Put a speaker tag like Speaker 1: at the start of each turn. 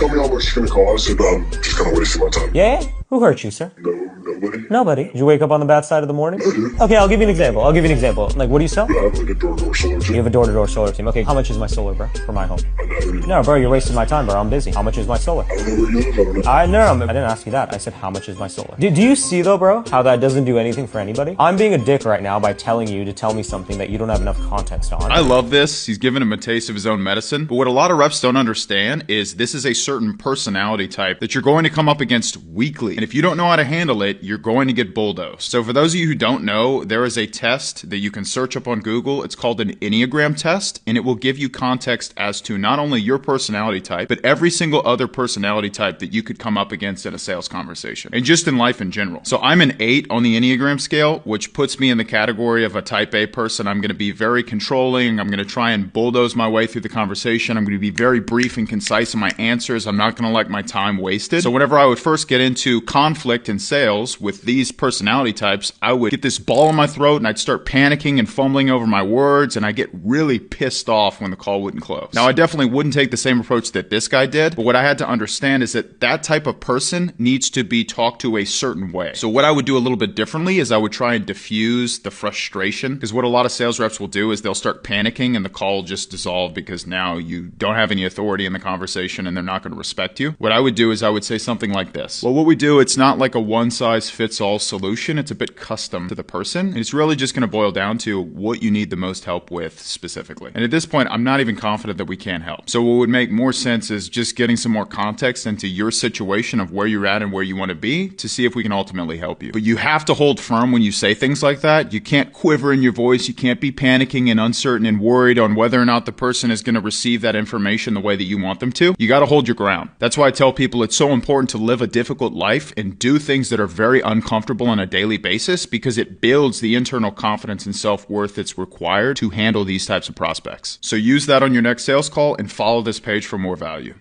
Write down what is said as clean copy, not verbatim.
Speaker 1: tell me how much it's gonna cost, and I'm just kind of wasting my time.
Speaker 2: Yeah? Who hurt you, sir?
Speaker 1: No, nobody.
Speaker 2: Nobody. Did you wake up on the bad side of the morning?
Speaker 1: I did.
Speaker 2: Okay, I'll give you an example. Like, what do you sell?
Speaker 1: I have like a door-to-door solar
Speaker 2: You
Speaker 1: team.
Speaker 2: have a door-to-door solar team. Okay, how much is my solar, bro, for my home? No, bro, you're wasting my time, bro. I'm busy. How much is my solar?
Speaker 1: I don't know where you live. I don't know.
Speaker 2: No, I didn't ask you that. I said, how much is my solar? Do you see, though, bro, how that doesn't do anything for anybody? I'm being a dick right now by telling you to tell me something that you don't have enough context on.
Speaker 3: I love this. He's giving him a taste of his own medicine. But what a lot of reps don't understand is this is a certain personality type that you're going to come up against weekly. And if you don't know how to handle it, you're going to get bulldozed. So for those of you who don't know, there is a test that you can search up on Google. It's called an Enneagram test, and it will give you context as to not only your personality type, but every single other personality type that you could come up against in a sales conversation, and just in life in general. So I'm an 8 on the Enneagram scale, which puts me in the category of a type A person. I'm going to be very controlling. I'm going to try and bulldoze my way through the conversation. I'm going to be very brief and concise in my answers. I'm not going to let my time wasted. So whenever I would first get into conflict in sales with these personality types, I would get this ball in my throat and I'd start panicking and fumbling over my words, and I get really pissed off when the call wouldn't close. Now, I definitely wouldn't take the same approach that this guy did, but what I had to understand is that that type of person needs to be talked to a certain way. So what I would do a little bit differently is I would try and diffuse the frustration, because what a lot of sales reps will do is they'll start panicking and the call will just dissolve because now you don't have any authority in the conversation and they're not going to respect you. What I would do is I would say something like this. Well, what we do, it's not like a one-size-fits-all solution. It's a bit custom to the person. And it's really just going to boil down to what you need the most help with specifically. And at this point, I'm not even confident that we can help. So what would make more sense is just getting some more context into your situation of where you're at and where you want to be to see if we can ultimately help you. But you have to hold firm when you say things like that. You can't quiver in your voice. You can't be panicking and uncertain and worried on whether or not the person is going to receive that information the way that you want them to. You got to hold your ground. That's why I tell people it's so important to live a difficult life and do things that are very uncomfortable on a daily basis, because it builds the internal confidence and self-worth that's required to handle these types of prospects. So use that on your next sales call and follow this page for more value.